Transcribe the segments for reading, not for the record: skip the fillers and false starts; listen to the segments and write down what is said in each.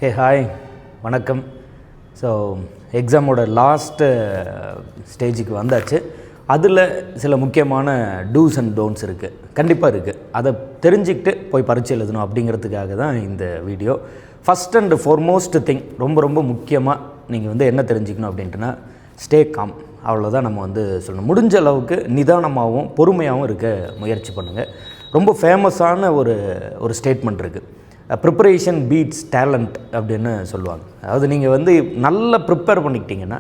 Hi வணக்கம். So எக்ஸாமோட last ஸ்டேஜுக்கு வந்தாச்சு. அதில் சில முக்கியமான டூஸ் அண்ட் டோன்ட்ஸ் இருக்குது, கண்டிப்பாக இருக்குது. அதை தெரிஞ்சுக்கிட்டு போய் பரீட்சை எழுதணும் அப்படிங்கிறதுக்காக தான் இந்த video. First and foremost thing, ரொம்ப ரொம்ப முக்கியமாக நீங்கள் என்ன தெரிஞ்சுக்கணும் அப்படின்ட்டுனா, ஸ்டே காம். அவ்வளோதான் நம்ம சொல்லணும். முடிஞ்ச அளவுக்கு நிதானமாகவும் பொறுமையாகவும் இருக்க முயற்சி பண்ணுங்கள். ரொம்ப ஃபேமஸான ஒரு ஸ்டேட்மெண்ட் இருக்குது, ப்ரிப்பரேஷன் பீட்ஸ் டேலண்ட் அப்படின்னு சொல்லுவாங்க. அதாவது நீங்கள் நல்லா ப்ரிப்பேர் பண்ணிக்கிட்டிங்கன்னா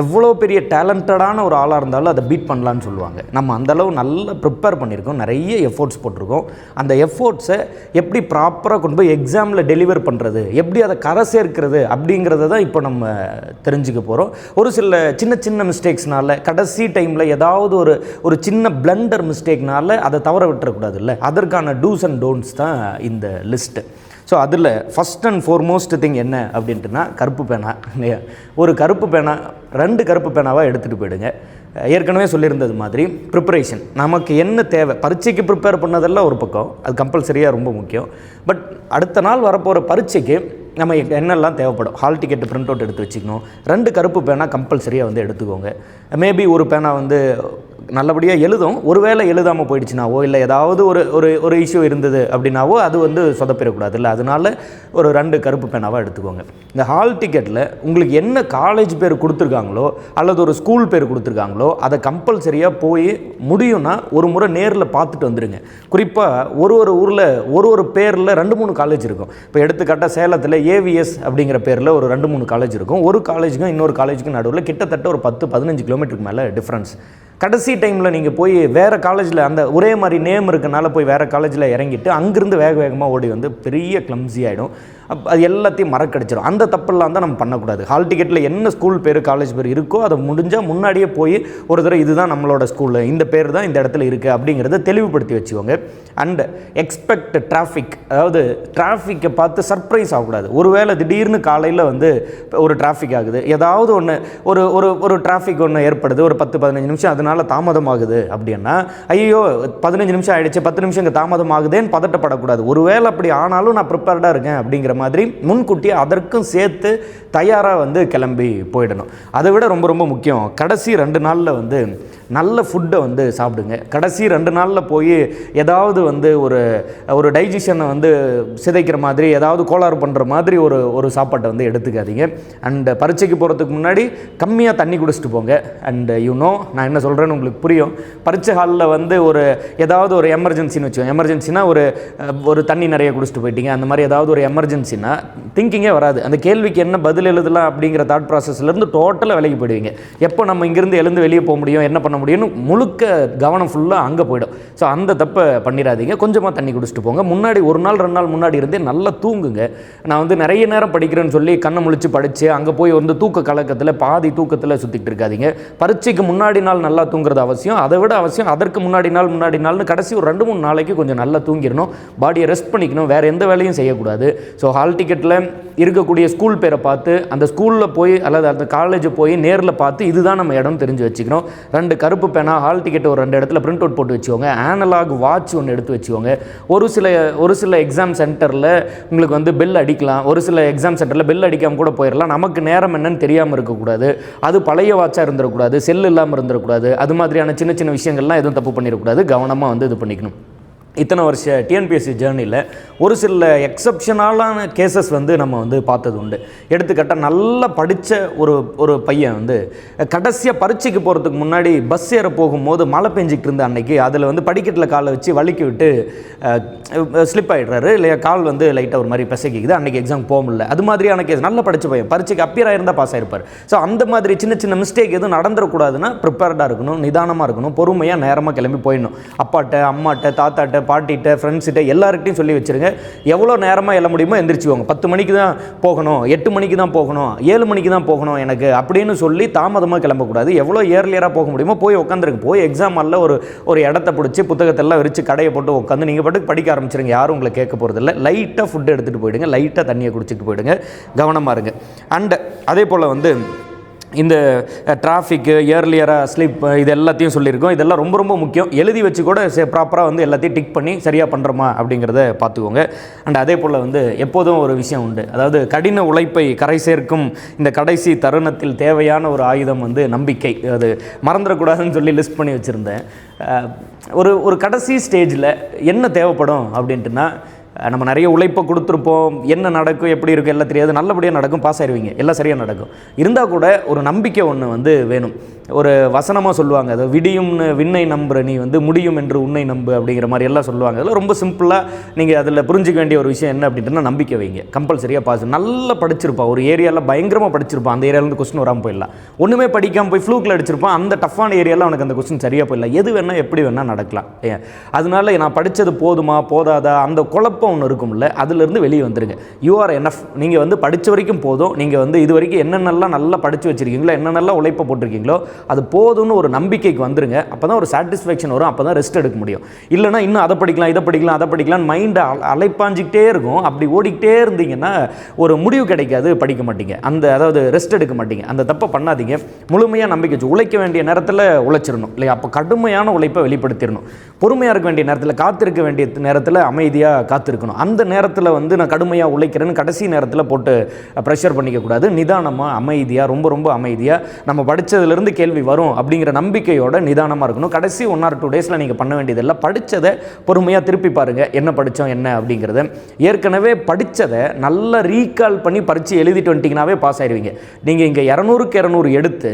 எவ்வளோ பெரிய டேலண்டடான ஒரு ஆளாக இருந்தாலும் அதை பீட் பண்ணலான்னு சொல்லுவாங்க. நம்ம அந்தளவு நல்லா ப்ரிப்பேர் பண்ணியிருக்கோம், நிறைய எஃபோர்ட்ஸ் போட்டிருக்கோம். அந்த எஃபோர்ட்ஸை எப்படி ப்ராப்பராக கொண்டு போய் எக்ஸாமில் டெலிவர் பண்ணுறது, எப்படி அதை கரை சேர்க்கிறது அப்படிங்கிறத தான் இப்போ நம்ம தெரிஞ்சுக்க போகிறோம். ஒரு சில சின்ன சின்ன மிஸ்டேக்ஸ்னால, கடைசி டைமில் ஏதாவது ஒரு சின்ன பிளண்டர் மிஸ்டேக்னால அதை தவற விட்டுறக்கூடாது இல்லை, அதற்கான டூஸ் அண்ட் டோன்ட்ஸ் தான் இந்த லிஸ்ட்டு. ஸோ அதில் ஃபஸ்ட் அண்ட் ஃபார்மோஸ்ட் திங் என்ன அப்படின்ட்டுனா, கருப்பு பேனா. ஒரு கருப்பு பேனா 2 கருப்பு பேனாவாக எடுத்துகிட்டு போயிடுங்க. ஏற்கனவே சொல்லியிருந்தது மாதிரி ப்ரிப்பரேஷன் நமக்கு என்ன தேவை, பரீட்சைக்கு ப்ரிப்பேர் பண்ணதெல்லாம் ஒரு பக்கம், அது கம்பல்சரியாக ரொம்ப முக்கியம். பட் அடுத்த நாள் வரப்போகிற பரீட்சைக்கு நம்ம என்னெல்லாம் தேவைப்படும், ஹால் டிக்கெட்டு பிரிண்ட் அவுட் எடுத்து வச்சுக்கணும். 2 கருப்பு பேனா கம்பல்சரியாக எடுத்துக்கோங்க. மேபி ஒரு பேனா நல்லபடியாக எழுதும், ஒருவேளை எழுதாமல் போயிடுச்சுனாவோ, இல்லை ஏதாவது ஒரு இஷ்யூ இருந்தது அப்படின்னாவோ அது சொதப்பிடக்கூடாது இல்லை, அதனால ஒரு 2 கருப்பு பேனாவாக எடுத்துக்கோங்க. இந்த ஹால் டிக்கெட்டில் உங்களுக்கு என்ன காலேஜ் பேர் கொடுத்துருக்காங்களோ அல்லது ஒரு ஸ்கூல் பேர் கொடுத்துருக்காங்களோ அதை கம்பல்சரியாக போய் முடியும்னா ஒரு முறை நேரில் பார்த்துட்டு வந்துடுங்க. குறிப்பாக ஒரு ஊரில் ஒரு பேரில் 2-3 காலேஜ் இருக்கும். இப்போ எடுத்துக்காட்டால் சேலத்தில் ஏவிஎஸ் அப்படிங்கிற பேரில் ஒரு 2-3 காலேஜ் இருக்கும். ஒரு காலேஜுக்கும் இன்னொரு காலேஜுக்கும் நடுவில் கிட்டத்தட்ட ஒரு 10-15 கிலோமீட்டருக்கு மேலே டிஃப்ரென்ஸ். கடைசி டைமில் நீங்கள் போய் வேறு காலேஜில் அந்த ஒரே மாதிரி நேம் இருக்கனால போய் வேறு காலேஜில் இறங்கிட்டு அங்கேருந்து வேகமாக ஓடி பெரிய கிளம்ஸி ஆகிடும். அது எல்லாத்தையும் மறக்கடிச்சிடும். அந்த தப்பெல்லாம் தான் நம்ம பண்ணக்கூடாது. ஹால் டிக்கெட்டில் என்ன ஸ்கூல் பேர் காலேஜ் பேர் இருக்கோ அதை முடிஞ்சால் முன்னாடியே போய் ஒரு தடவை இதுதான் நம்மளோட ஸ்கூலு, இந்த பேர் தான் இந்த இடத்துல இருக்குது அப்படிங்கிறத தெளிவுபடுத்தி வச்சுக்கோங்க. அண்ட் எக்ஸ்பெக்ட் டிராஃபிக், அதாவது டிராஃபிக்கை பார்த்து சர்ப்ரைஸ் ஆகக்கூடாது. ஒருவேளை திடீர்னு காலையில் ஒரு டிராஃபிக் ஆகுது, ஏதாவது ஒரு டிராஃபிக் ஏற்படுது, ஒரு 10-15 நிமிஷம் அதனால் தாமதமாகுது அப்படின்னா, ஐயோ 15 நிமிஷம் ஆகிடுச்சு, 10 நிமிஷம் இங்கே தாமதம் ஆகுதேன்னு பதட்டப்படக்கூடாது. ஒருவேளை அப்படி ஆனாலும் நான் ப்ரிப்பேர்டாக இருக்கேன் அப்படிங்கிற மாதிரி முன்கூட்டியே அதற்கும் சேர்த்து தயாராக கிளம்பி போயிடணும். அதை விட ரொம்ப ரொம்ப முக்கியம், கடைசி 2 நாளில் நல்ல ஃபுட்டை சாப்பிடுங்க. கடைசி 2 நாளில் போய் ஏதாவது ஒரு டைஜஷனை சிதைக்கிற மாதிரி, ஏதாவது கோளாறு பண்ணுற மாதிரி ஒரு சாப்பாட்டை எடுத்துக்காதீங்க. அண்ட் பரீட்சைக்கு போகிறதுக்கு முன்னாடி கம்மியாக தண்ணி குடிச்சிட்டு போங்க. அண்ட் நான் என்ன சொல்கிறேன்னு உங்களுக்கு புரியும். பரீட்சை ஹாலில் ஏதாவது ஒரு எமர்ஜென்சின்னு வச்சுக்கோங்க. எமர்ஜென்சினா ஒரு தண்ணி நிறைய குடிச்சிட்டு போயிட்டீங்க, அந்த மாதிரி ஏதாவது ஒரு எமர்ஜென்சினா திங்கிங்கே வராது. அந்த கேள்விக்கு என்ன பதில் எழுதலாம் அப்படிங்கிற தாட் ப்ராசஸ்லேருந்து டோட்டலாக விலகி போயிடுவீங்க. எப்போ நம்ம இங்கேருந்து எழுந்து வெளியே போக முடியும், என்ன பண்ண முடியும்னு முழுக்க கவனம் ஃபுல்லாக அங்கே போயிடும். ஸோ அந்த தப்பை பண்ணிடாதீங்க. கொஞ்சமாக தண்ணி குடிச்சிட்டு போங்க. முன்னாடி 1 நாள் 2 நாள் முன்னாடி இருந்தே நல்லா தூங்குங்க. நான் நிறைய நேரம் படிக்கிறேன்னு சொல்லி கண்ணை முழிச்சு படித்து அங்கே போய் தூக்க கலக்கத்தில் பாதி தூக்கத்தில் சுற்றிட்டு இருக்காதீங்க. பரீட்சைக்கு முன்னாடி நாள் நல்லா தூங்குறது அவசியம். அதை விட அவசியம் அதற்கு முன்னாடி நாள்னு கடைசி ஒரு 2-3 நாளைக்கு கொஞ்சம் நல்லா தூங்கிடணும். பாடியை ரெஸ்ட் பண்ணிக்கணும், வேறு எந்த வேலையும் செய்யக்கூடாது. ஸோ ஹால் டிக்கெட்டில் இருக்கக்கூடிய ஸ்கூல் பேரை பார்த்து அந்த ஸ்கூலில் போய் அல்லது அந்த காலேஜ் போய் நேரில் பார்த்து இதுதான் நம்ம இடம் தெரிஞ்சு வச்சுக்கணும். 2 கருப்பு பேனா, ஹால் டிக்கெட் ஒரு 2 இடத்துல பிரிண்ட் அவுட் போட்டு வச்சுக்கோங்க. ஆனலாக் வாட்ச் ஒன்று எடுத்து வச்சுக்கோங்க. ஒரு சில எக்ஸாம் சென்டரில் உங்களுக்கு பெல் அடிக்கலாம், ஒரு சில எக்ஸாம் சென்டரில் பெல் அடிக்காமல் கூட போயிடலாம். நமக்கு நேரம் என்னன்னு தெரியாமல் இருக்கக்கூடாது. அது பழைய வாட்சாக இருந்துடக்கூடாது, செல் இல்லாமல் இருந்துடக்கூடாது. அது மாதிரியான சின்ன சின்ன விஷயங்கள்லாம் எதுவும் தப்பு பண்ணிடக்கூடாது. கவனமாக இது பண்ணிக்கணும். இத்தனை வருஷ டிஎன்பிஎஸ்சி ஜேர்னியில் ஒரு சில எக்ஸப்ஷனலான கேசஸ் நம்ம பார்த்தது உண்டு. எடுத்துக்காட்டால் நல்லா படித்த ஒரு பையன் கடைசியாக பரீட்சைக்கு போகிறதுக்கு முன்னாடி பஸ் ஏற போகும்போது மழை பெஞ்சிக்கிட்டு இருந்த அன்னைக்கு அதில் படிக்கட்டில் காலை வச்சு வலிக்கி விட்டு ஸ்லிப் ஆகிடுறாரு இல்லையா, கால் லைட்டாக ஒரு மாதிரி பிசைக்குது. அன்றைக்கி எக்ஸாம் போக முடியல. அது மாதிரியான கேஸ். நல்லா படித்த பையன், பரீட்சைக்கு அப்பியர் ஆகிருந்தால் பாஸ் ஆகிருப்பார். ஸோ அந்த மாதிரி சின்ன சின்ன மிஸ்டேக் எதுவும் நடந்துடக்கூடாதுன்னா ப்ரிப்பேர்டாக இருக்கணும், நிதானமாக இருக்கணும், பொறுமையாக நேரமாக கிளம்பி போயிடணும். அப்பாட்ட, அம்மாட்ட, தாத்தாட்ட, பாட்டிகிட்ட, ஃப்ரெண்ட்ஸ்கிட்ட எல்லார்கிட்டையும் சொல்லி வச்சுருங்க. எவ்வளோ நேரமாக எழ முடியுமோ எந்திரிச்சுவாங்க. 10 மணிக்கு தான் போகணும், 8 மணிக்கு தான் போகணும், 7 மணிக்கு தான் போகணும் எனக்கு அப்படின்னு சொல்லி தாமதமாக கிளம்பக்கூடாது. எவ்வளோ ஏர்லியராக போக முடியுமோ போய் உட்காந்துருக்கு. போய் எக்ஸாம் ஹாலில் ஒரு இடத்த பிடிச்சி புத்தகத்தெல்லாம் விரித்து கடையை போட்டு உட்காந்து நீங்கள் பாட்டுக்கு படிக்க ஆரம்பிச்சிருங்க. யாரும் உங்களை கேட்க போகிறதில்ல. லைட்டாக ஃபுட்டு எடுத்துகிட்டு போயிடுங்க, லைட்டாக தண்ணியை குடிச்சிட்டு போயிடுங்க. கவனமாக இருங்க. அண்ட் அதே போல் இந்த டிராஃபிக்கு, இயர்லியராக ஸ்லீப், இது எல்லாத்தையும் சொல்லியிருக்கோம். இதெல்லாம் ரொம்ப ரொம்ப முக்கியம். எழுதி வச்சு கூட ப்ராப்பராக வந்து எல்லாத்தையும் டிக் பண்ணி சரியாக பண்ணுறோமா அப்படிங்கிறத பார்த்துக்கோங்க. அண்ட் அதே போல் வந்து எப்போதும் ஒரு விஷயம் உண்டு, அதாவது கடின உழைப்பை கரை சேர்க்கும் இந்த கடைசி தருணத்தில் தேவையான ஒரு ஆயுதம் வந்து நம்பிக்கை. அது மறந்துடக்கூடாதுன்னு சொல்லி லிஸ்ட் பண்ணி வச்சுருந்தேன். ஒரு கடைசி ஸ்டேஜில் என்ன தேவைப்படும் அப்படின்ட்டுனா, நம்ம நிறைய உழைப்பை கொடுத்துருப்போம், என்ன நடக்கும் எப்படி இருக்கும் எல்லாம் தெரியாது, நல்லபடியாக நடக்கும், பாஸ் ஆயிடுவீங்க, எல்லாம் சரியாக நடக்கும். இருந்தால் கூட ஒரு நம்பிக்கை ஒன்று வந்து வேணும். ஒரு வசனமாக சொல்லுவாங்க, அதை விடியும்னு விண்ணை நம்புற நீ வந்து முடியும் என்று உன்னை நம்பு அப்படிங்கிற மாதிரி எல்லாம் சொல்லுவாங்க. அதெல்லாம் ரொம்ப சிம்பிளாக நீங்கள் அதில் புரிஞ்சிக்க வேண்டிய ஒரு விஷயம் என்ன அப்படின்ட்டுனா, நம்பிக்கை வைங்க. கம்பல்சரியாக பாஸ். நல்லா படிச்சிருப்பான், ஒரு ஏரியாவில் பயங்கரமாக படிச்சிருப்பான், அந்த ஏரியாவிலேருந்து கொஸ்டின் வராமல் போயிடலாம். ஒன்றுமே படிக்காமல் போய் ஃப்ளூக்கில் அடிச்சிருப்பான், அந்த டஃப்பான ஏரியாவில் அவனுக்கு அந்த கொஸ்டின் சரியாக போயிடலாம். எது வேணால் எப்படி வேணால் நடக்கலாம். அதனால நான் படித்தது போதுமா போதாதா அந்த குழப்பம் ஒன்று இருக்கும்ல, அதுலேருந்து வெளியே வந்துடுங்க. You are enough. நீங்கள் வந்து படித்த வரைக்கும் போதும். நீங்கள் வந்து இது வரைக்கும் என்னென்னலாம் நல்லா படித்து வச்சுருக்கீங்களோ, என்னென்னலாம் உழைப்பை போட்டிருக்கீங்களோ அது போதும்னு ஒரு நம்பிக்கைக்கு வந்துருங்க. அப்போ தான் ஒரு சாட்டிஸ்ஃபேக்ஷன் வரும், அப்போ தான் ரெஸ்ட் எடுக்க முடியும். இல்லைனா இன்னும் அதை படிக்கலாம் இதை படிக்கலாம் அதை படிக்கலாம் மைண்டை அலைப்பாஞ்சிக்கிட்டே இருக்கும். அப்படி ஓடிக்கிட்டே இருந்தீங்கன்னா ஒரு முடிவு கிடைக்காது, படிக்க மாட்டீங்க, அதாவது ரெஸ்ட் எடுக்க மாட்டீங்க. அந்த தப்பை பண்ணாதீங்க. முழுமையாக நம்பிக்கை வச்சு உழைக்க வேண்டிய நேரத்தில் உழைச்சிடணும் இல்லையா? அப்போ கடுமையான உழைப்பை வெளிப்படுத்திடணும். பொறுமையாக இருக்க வேண்டிய நேரத்தில், காத்திருக்க வேண்டிய நேரத்தில் அமைதியாக காத்திருக்கணும். அந்த நேரத்தில் வந்து நான் கடுமையாக உழைக்கிறேன்னு கடைசி நேரத்தில் போட்டு ப்ரெஷர் பண்ணிக்கக்கூடாது. நிதானமாக அமைதியாக, ரொம்ப ரொம்ப அமைதியாக, நம்ம படித்ததுலேருந்து கேள்வி வரும் அப்படிங்கிற நம்பிக்கையோட நிதானமாக இருக்கணும். கடைசி 1 or 2 டேஸில் நீங்கள் பண்ண வேண்டியதெல்லாம் படித்ததை பொறுமையாக திருப்பி பாருங்கள், என்ன படித்தோம் என்ன அப்படிங்கிறத. ஏற்கனவே படித்ததை நல்லா ரீகால் பண்ணி பரீட்சை எழுதிட்டு வந்துட்டிங்கனாவே பாஸ் ஆயிடுவீங்க. நீங்கள் இங்கே 200க்கு 200 எடுத்து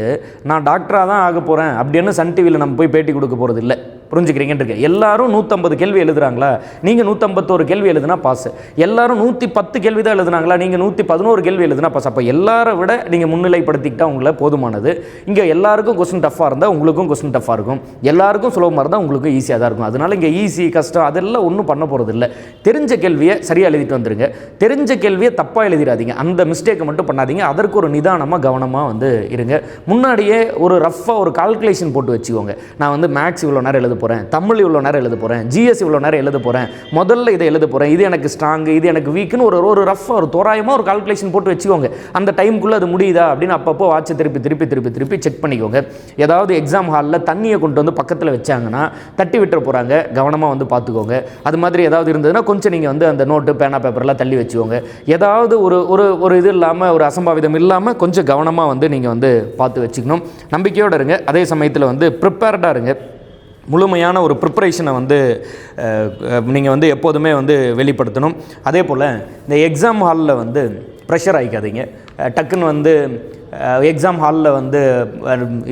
நான் டாக்டராக தான் ஆக போகிறேன் அப்படின்னு சன் டிவியில் நம்ம போய் பேட்டி கொடுக்க போகிறது இல்லை. புரிஞ்சுக்கிறீங்கன்னு எல்லாரும் 150 கேள்வி எழுதுறாங்களா, நீங்கள் 151 கேள்வி எழுதுனா பாஸ். எல்லாரும் 110 கேள்வி தான் எழுதுனாங்களா, நீங்கள் 111 கேள்வி எழுதுனா பாஸ். அப்போ எல்லாரை விட நீங்கள் முன்னிலைப்படுத்திக்கிட்டால் உங்களை போதுமானது. இங்கே எல்லாருக்கும் கொஸ்டின் டஃப்பாக இருந்தால் உங்களுக்கும் கொஸ்டின் டஃப்பாக இருக்கும், எல்லாருக்கும் சுலபமாக இருந்தால் உங்களுக்கும் ஈஸியாக தான் இருக்கும். அதனால் இங்கே ஈஸி கஷ்டம் அதெல்லாம் ஒன்றும் பண்ண போகிறது இல்லை. தெரிஞ்ச கேள்வியை சரியாக எழுதிட்டு வந்துடுங்க. தெரிஞ்ச கேள்வியை தப்பாக எழுதிடாதீங்க, அந்த மிஸ்டேக்கை மட்டும் பண்ணாதீங்க. அதற்கு ஒரு நிதானமாக கவனமாக வந்து இருங்க. முன்னாடியே ஒரு ரஃப்பாக ஒரு கால்குலேஷன் போட்டு வச்சுக்கோங்க. நான் வந்து மேக்ஸ் இவ்வளோ நேரம் எழுத போகிறேன், தமிழ் இவ்வளோ நேரம் எழுத போகிறேன், ஜிஎஸ் இவ்வளோ நேரம் எழுத போகிறேன், முதல்ல இதை எழுத போகிறேன், இது எனக்கு ஸ்ட்ராங்கு இது எனக்கு வீக்குன்னு ஒரு ரஃப்பாக ஒரு தோராயமாக ஒரு கால்குலேஷன் போட்டு வச்சுக்கோங்க. அந்த டைமுக்குள்ளே அது முடியுதா அப்படின்னு அப்பப்போ வாட்சை திருப்பி செக் பண்ணிக்கோங்க. ஏதாவது எக்ஸாம் ஹாலில் தண்ணியை கொண்டு வந்து பக்கத்தில் வச்சாங்கன்னா தட்டி விட்டுற போகிறாங்க, கவனமாக வந்து பார்த்துக்கோங்க. அது மாதிரி ஏதாவது இருந்ததுன்னா கொஞ்சம் நீங்கள் வந்து அந்த நோட்டு பேனா பேப்பர்லாம் தள்ளி வச்சுக்கோங்க. ஏதாவது ஒரு இது இல்லாமல், ஒரு அசம்பாவிதம் இல்லாமல் கொஞ்சம் கவனமாக வந்து நீங்கள் வந்து பார்த்து வச்சுக்கணும். நம்பிக்கையோடு இருங்க, அதே சமயத்தில் வந்து ப்ரிப்பேர்டாக இருங்க. முழுமையான ஒரு ப்ரிப்பரேஷனை வந்து நீங்கள் வந்து எப்போதுமே வந்து வெளிப்படுத்தணும். அதே போல் இந்த எக்ஸாம் ஹாலில் வந்து ப்ரெஷர் ஆகிக்காதீங்க. டக்குன்னு வந்து எக்ஸாம் ஹாலில் வந்து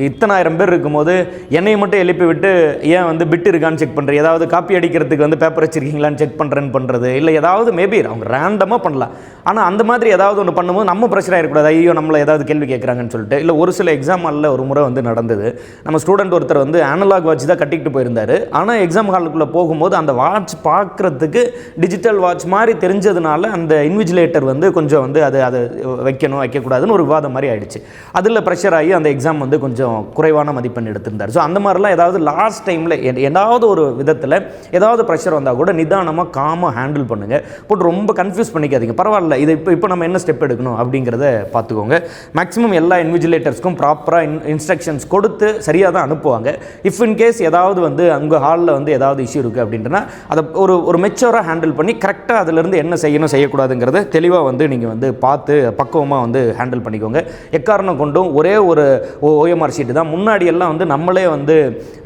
இத்தனை 1000 பேர் இருக்கும்போது என்னை மட்டும் எழுப்பி விட்டு ஏன் வந்து பிட்டு இருக்கான்னு செக் பண்ணுறேன், ஏதாவது காப்பி அடிக்கிறதுக்கு வந்து பேப்பர் வச்சுருக்கீங்களான்னு செக் பண்ணுறது, இல்லை ஏதாவது மேபி அவங்க ரேண்டமாக பண்ணலாம். ஆனால் அந்த மாதிரி ஏதாவது ஒன்று பண்ணும்போது நம்ம ப்ரெஷர் ஆகிடக்கூடாது, ஐயோ நம்மளை ஏதாவது கேள்வி கேட்குறாங்கன்னு சொல்லிட்டு. இல்லை ஒரு சில எக்ஸாம் ஹாலில் ஒரு முறை வந்து நடந்தது. நம்ம ஸ்டூடெண்ட் ஒருத்தர் வந்து அனலாக் வாட்ச் தான் கட்டிக்கிட்டு போயிருந்தார். ஆனால் எக்ஸாம் ஹாலுக்குள்ளே போகும்போது அந்த வாட்ச் பார்க்குறதுக்கு டிஜிட்டல் வாட்ச் மாதிரி தெரிஞ்சதுனால அந்த இன்விஜிலேட்டர் வந்து கொஞ்சம் வந்து அதை வைக்கக்கூடாதுன்னு ஒரு விவாதம் மாதிரி ஆயிடுச்சு. அதில் ப்ரெஷர் ஆகி அந்த எக்ஸாம் வந்து கொஞ்சம் குறைவான மதிப்பெண் எடுத்திருந்தார். ஸோ அந்த மாதிரிலாம் ஏதாவது லாஸ்ட் டைமில் ஏதாவது ஒரு விதத்தில் ஏதாவது ப்ரெஷர் வந்தால் கூட நிதானமாக காமாக ஹேண்டில் பண்ணுங்கள். போட்டு ரொம்ப கன்ஃபியூஸ் பண்ணிக்காதீங்க. பரவாயில்ல, இது இப்போ நம்ம என்ன ஸ்டெப் எடுக்கணும் அப்படிங்கிறத பார்த்துக்கோங்க. மேக்ஸிமம் எல்லா இன்விஜிலேட்டர்ஸ்க்கும் ப்ராப்பராக இன்ஸ்ட்ரக்ஷன்ஸ் கொடுத்து சரியாக தான் அனுப்புவாங்க. இஃப் இன்கேஸ் ஏதாவது வந்து அங்கே ஹாலில் வந்து ஏதாவது இஷ்யூ இருக்குது அப்படின்றனா அதை ஒரு மெச்சூராக ஹேண்டில் பண்ணி கரெக்டாக அதிலேருந்து என்ன செய்யணும் செய்யக்கூடாதுங்கிறத தெளிவாக வந்து நீங்கள் வந்து பார்த்து பக்குவமாக வந்து ஹேண்டில் பண்ணிக்கோங்க. எக்காரணம் கொண்டும் ஒரே ஒரு ஓஎம்ஆர் ஷீட்டு தான். முன்னாடி எல்லாம் வந்து நம்மளே வந்து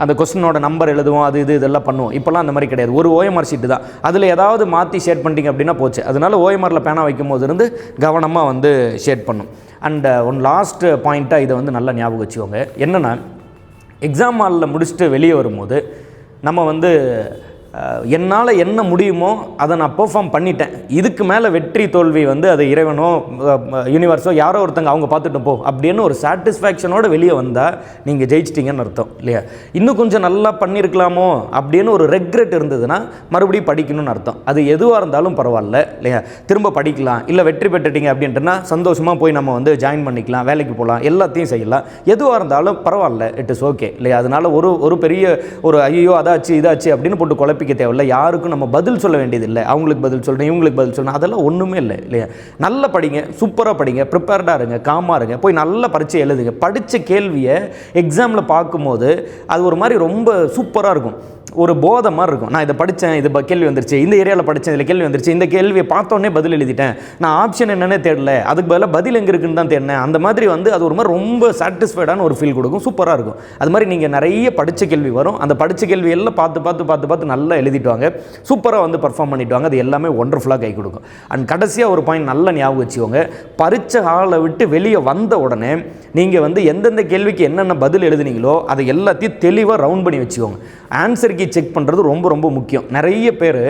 அந்த கொஸ்டினோட நம்பர் எழுதுவோம், அது இதெல்லாம் பண்ணுவோம். இப்போல்லாம் அந்த மாதிரி கிடையாது, ஒரு ஓஎம்ஆர் ஷீட்டு தான். அதில் ஏதாவது மாற்றி ஷேட் பண்ணிட்டீங்க அப்படின்னா போச்சு. அதனால ஓஎம்ஆரில் பேனா வைக்கும் போது இருந்து கவனமாக வந்து ஷேட் பண்ணும். அண்ட் ஒன் லாஸ்ட் பாயிண்ட்டாக இதை வந்து நல்லா ஞாபகம் வச்சுக்கோங்க. என்னென்னா, எக்ஸாம் ஹாலில் முடிச்சுட்டு வெளியே வரும்போது நம்ம வந்து என்னால் என்ன முடியுமோ அதை நான் பெர்ஃபார்ம் பண்ணிட்டேன், இதுக்கு மேலே வெற்றி தோல்வி வந்து அது இறைவனோ யூனிவர்ஸோ யாரோ ஒருத்தங்க அவங்க பார்த்துட்டு போ அப்படின்னு ஒரு சாட்டிஸ்ஃபேக்ஷனோடு வெளியே வந்தால் நீங்கள் ஜெயிச்சிட்டிங்கன்னு அர்த்தம் இல்லையா? இன்னும் கொஞ்சம் நல்லா பண்ணியிருக்கலாமோ அப்படின்னு ஒரு ரெக்ரெட் இருந்ததுன்னா மறுபடியும் படிக்கணும்னு அர்த்தம். அது எதுவாக இருந்தாலும் பரவாயில்ல இல்லையா? திரும்ப படிக்கலாம். இல்லை வெற்றி பெற்றுட்டீங்க அப்படின்ட்டுனா சந்தோஷமாக போய் நம்ம வந்து ஜாயின் பண்ணிக்கலாம், வேலைக்கு போகலாம், எல்லாத்தையும் செய்யலாம். எதுவாக இருந்தாலும் பரவாயில்ல, இட் இஸ் ஓகே இல்லையா? அதனால் ஒரு பெரிய ஐயோ அதாச்சு இதாச்சு அப்படின்னு போட்டு குழப்பி தப்பிக்க தேவையில்லை, யாருக்கும் நம்ம பதில் சொல்ல வேண்டியதில்லை. அவங்களுக்கு பதில் சொல்லணும், இவங்களுக்கு பதில் சொல்லணும், அதெல்லாம் ஒன்றுமே இல்லை இல்லையா. நல்லா படிங்க, சூப்பராக படிங்க, ப்ரிப்பேர்டாக இருங்க, காமாக இருங்க, போய் நல்ல பரீட்சை எழுதுங்க. படித்த கேள்வியை எக்ஸாமில் பார்க்கும்போது அது ஒரு மாதிரி ரொம்ப சூப்பராக இருக்கும், ஒரு போதை மாதிரி இருக்கும். நான் இதை படித்தேன், இது கேள்வி வந்துருச்சு, இந்த ஏரியாவில் படித்தேன், இதில் கேள்வி வந்துருச்சு, இந்த கேள்வியை பார்த்தோன்னே பதில் எழுதிட்டேன், நான் ஆப்ஷன் என்னன்னே தேடல, அதுக்கு பதிலாக பதில் எங்கே இருக்குன்னு தான் தேடினேன். அந்த மாதிரி வந்து அது ஒரு மாதிரி ரொம்ப சாட்டிஸ்ஃபைடான ஒரு ஃபீல் கொடுக்கும், சூப்பராக இருக்கும். அது மாதிரி நீங்கள் நிறைய படித்த கேள்வி வரும், அந்த படித்த கேள்வி எல்லாம் பார்த்து நல்லா எழுதிட்டு வாங்க, சூப்பராக வந்து பர்ஃபார்ம் பண்ணிட்டு வாங்க. அது எல்லாமே ஒண்டர்ஃபுல்லாக கை கொடுக்கும். அண்ட் கடைசியாக ஒரு பாயிண்ட் நல்லா ஞாபகம் வச்சுக்கோங்க, பரீட்சை ஹாலை விட்டு வெளியே வந்த உடனே நீங்கள் வந்து எந்தெந்த கேள்விக்கு என்னென்ன பதில் எழுதுனீங்களோ அதை எல்லாத்தையும் தெளிவாக ரவுண்ட் பண்ணி வச்சுக்கோங்க. ஆன்சர் கீ செக் பண்ணுறது ரொம்ப ரொம்ப முக்கியம். நிறைய பேர்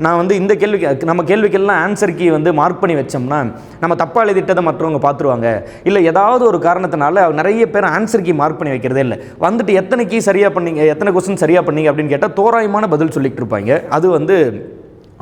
நான் வந்து இந்த கேள்விக்கு நம்ம கேள்விக்கெல்லாம் ஆன்சர் கீ வந்து மார்க் பண்ணி வச்சோம்னா நம்ம தப்பாக எழுதிட்டதை மற்றவங்க பார்த்துருவாங்க, இல்லை ஏதாவது ஒரு காரணத்தினால நிறைய பேர் ஆன்சர் கீ மார்க் பண்ணி வைக்கிறதே இல்லை. வந்துட்டு எத்தனை கீ சரியாக பண்ணீங்க, எத்தனை கொஸ்டின் சரியாக பண்ணீங்க அப்படின்னு கேட்டால் தோராயமான பதில் சொல்லிட்டு இருப்பாங்க. அது வந்து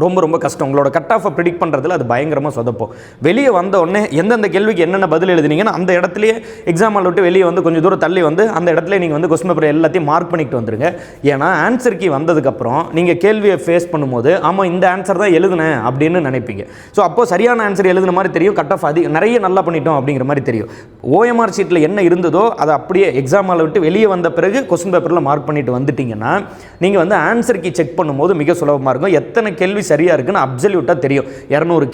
ரொம்ப ரொம்ப கஷ்டம். உங்களோட கட் ஆஃபை ப்ரிடிக்ட் பண்ணுறதுல அது பயங்கரமாக சொதப்போம். வெளியே வந்த உடனே எந்தெந்த கேள்விக்கு என்னென்ன பதில் எழுதுனீங்கன்னா அந்த இடத்துலையே எக்ஸாம் ஹால் விட்டு வெளியே வந்து கொஞ்சம் தூரம் தள்ளி வந்து அந்த இடத்துல நீங்கள் வந்து கொஸ்டின் பேப்பர் எல்லாத்தையும் மார்க் பண்ணிட்டு வந்துருங்க. ஏன்னா ஆன்சர் கீ வந்ததுக்கப்புறம் நீங்கள் கேள்வியை ஃபேஸ் பண்ணும்போது ஆமாம் இந்த ஆன்சர் தான் எழுதுனேன் அப்படின்னு நினைப்பீங்க. ஸோ அப்போ சரியான ஆன்சர் எழுதுன மாதிரி தெரியும், கட் ஆஃப் நிறைய நல்லா பண்ணிட்டோம் அப்படிங்கிற மாதிரி தெரியும். ஓஎம்ஆர் ஷீட்டில் என்ன இருந்ததோ அதை அப்படியே எக்ஸாம் ஹால் விட்டு வெளியே வந்த பிறகு கொஸ்டின் பேப்பரில் மார்க் பண்ணிட்டு வந்துட்டீங்கன்னா நீங்கள் வந்து ஆன்சர் கீ செக் பண்ணும்போது மிக சுலபமாக இருக்கும். எத்தனை கேள்வி சரியாக இருக்குன்னு அப்சல்யூட்டாக தெரியும். 200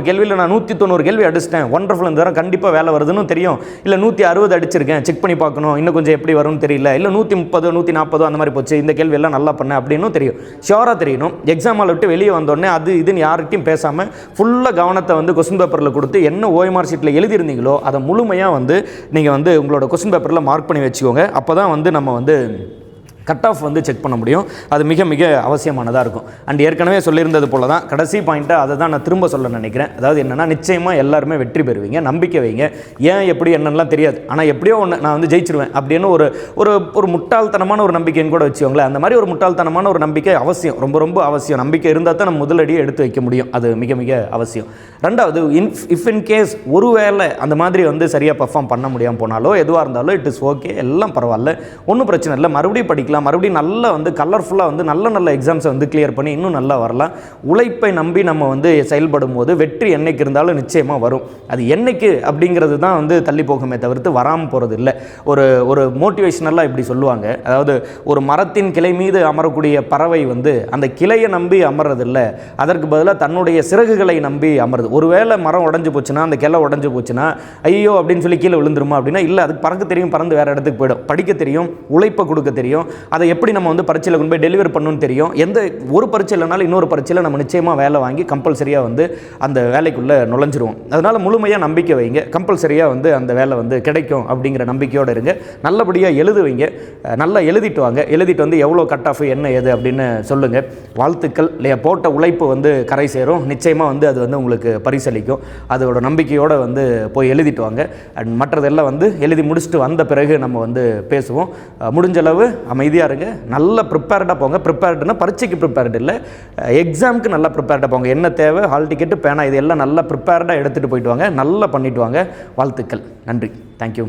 கேள்வியில் நான் 190 கேள்வி அடிச்சிட்டேன், ஒண்டர்ஃபுல், இந்த தரம் கண்டிப்பாக வேலை வருதுன்னு தெரியும். இல்லை 160 அடிச்சிருக்கேன், செக் பண்ணி பார்க்கணும், இன்னும் கொஞ்சம் எப்படி வரும்னு தெரியல, இல்லை 130 140 அந்த மாதிரி போச்சு, இந்த கேள்வி எல்லாம் நல்லா பண்ணேன் அப்படின்னு தெரியும். ஷியோராக தெரியணும். எக்ஸாம் ஹால் விட்டு வெளியே வந்தோடனே அது இதுன்னு யார்கிட்டையும் பேசாமல் ஃபுல்லாக கவனத்தை வந்து கொஸ்டின் பேப்பரில் கொடுத்து என்ன ஓஎம்ஆர் ஷீட்டில் எழுதியிருந்தீங்களோ அதை முழுமையாக வந்து நீங்கள் வந்து உங்களோட கொஸ்டின் பேப்பரில் மார்க் பண்ணி வச்சுக்கோங்க. அப்போ தான் வந்து நம்ம வந்து கட் ஆஃப் வந்து செக் பண்ண முடியும். அது மிக மிக அவசியமானதாக இருக்கும். அண்ட் ஏற்கனவே சொல்லியிருந்தது போல தான் கடைசி பாயிண்ட்டை அதை தான் நான் திரும்ப சொல்ல நினைக்கிறேன். அதாவது என்னென்னா, நிச்சயமாக எல்லாருமே வெற்றி பெறுவீங்க, நம்பிக்கை வைங்க. ஏன் எப்படி என்னென்னலாம் தெரியாது, ஆனால் எப்படியோ ஒன்று நான் வந்து ஜெயிச்சிருவேன் அப்படின்னு ஒரு ஒரு ஒரு முட்டாள்தனமான ஒரு நம்பிக்கைன்னு கூட வச்சுக்கோங்களேன். அந்த மாதிரி ஒரு முட்டாள்தனமான ஒரு நம்பிக்கை அவசியம், ரொம்ப ரொம்ப அவசியம். நம்பிக்கை இருந்தால் தான் நம்ம முதலடியை எடுத்து வைக்க முடியும். அது மிக மிக அவசியம். ரெண்டாவது, இஃப் இன் கேஸ் ஒருவேளை அந்த மாதிரி வந்து சரியாக பர்ஃபார்ம் பண்ண முடியாமல் போனாலோ எதுவாக இருந்தாலும் இட் இஸ் ஓகே, எல்லாம் பரவாயில்ல, ஒன்றும் பிரச்சனை இல்லை, மறுபடியும் படிக்கலாம், மறுபடியும் நல்லா வந்து கலர்ஃபுல்லாக வந்து நல்ல எக்ஸாம்ஸை வந்து கிளியர் பண்ணி இன்னும் நல்லா வரலாம். உழைப்பை நம்பி நம்ம வந்து செயல்படும் போது வெற்றி என்னைக்கு இருந்தாலும் நிச்சயமாக வரும். அது என்னைக்கு அப்படிங்கிறது தான் வந்து தள்ளி போகுமே தவிர்த்து வராமல் போகிறது இல்லை. ஒரு மோட்டிவேஷனலாக இப்படி சொல்லுவாங்க, அதாவது ஒரு மரத்தின் கிளை மீது அமரக்கூடிய பறவை வந்து அந்த கிளையை நம்பி அமர்றதில்லை, அதற்கு பதிலாக தன்னுடைய சிறகுகளை நம்பி அமருது. ஒருவேளை மரம் உடஞ்சி போச்சுன்னா, அந்த கிளை உடஞ்சி போச்சுன்னா ஐயோ அப்படின்னு சொல்லி கீழே விழுந்துருமா அப்படின்னா இல்லை, அதுக்கு பறக்க தெரியும், பறந்து வேறு இடத்துக்கு போயிடும். படிக்க தெரியும், உழைப்பை கொடுக்க தெரியும், அதை எப்படி நம்ம வந்து பரீட்சையில் கொண்டு போய் டெலிவர் பண்ணணும்னு தெரியும். எந்த ஒரு பரீட்சை இல்லைனாலும் இன்னொரு பரீட்சையில் நம்ம நிச்சயமாக வேலை வாங்கி கம்பல்சரியாக வந்து அந்த வேலைக்குள்ளே நுழைஞ்சிருவோம். அதனால் முழுமையாக நம்பிக்கை வைங்க, கம்பல்சரியாக வந்து அந்த வேலை வந்து கிடைக்கும் அப்படிங்கிற நம்பிக்கையோடு இருங்க. நல்லபடியாக எழுதுவீங்க, நல்லா எழுதிட்டு வாங்க. எழுதிட்டு வந்து எவ்வளோ கட் ஆஃப் என்ன ஏது அப்படின்னு சொல்லுங்கள். வாழ்த்துக்கள். இல்லையா, போட்ட உழைப்பு வந்து கரை சேரும், நிச்சயமாக வந்து அது வந்து உங்களுக்கு பரிசளிக்கும். அதோட நம்பிக்கையோடு வந்து போய் எழுதிட்டு வாங்க. அண்ட் மற்றதெல்லாம் வந்து எழுதி முடிச்சுட்டு வந்த பிறகு நம்ம வந்து பேசுவோம். முடிஞ்சளவு அமைதியாக இருங்க, நல்லா ப்ரிப்பேர்டாக போங்க. ப்ரிப்பேர்டுனா பரீட்சைக்கு ப்ரிப்பேர்டு இல்லை, எக்ஸாமுக்கு நல்லா ப்ரிப்பேர்டாக போங்க. என்ன தேவை, ஹால் டிக்கெட்டு, பேனா, இது எல்லாம் நல்லா ப்ரிப்பேர்டாக எடுத்துகிட்டு போயிட்டு வாங்க, நல்லா பண்ணிவிட்டு வாங்க. வாழ்த்துக்கள். நன்றி. தேங்க்யூ.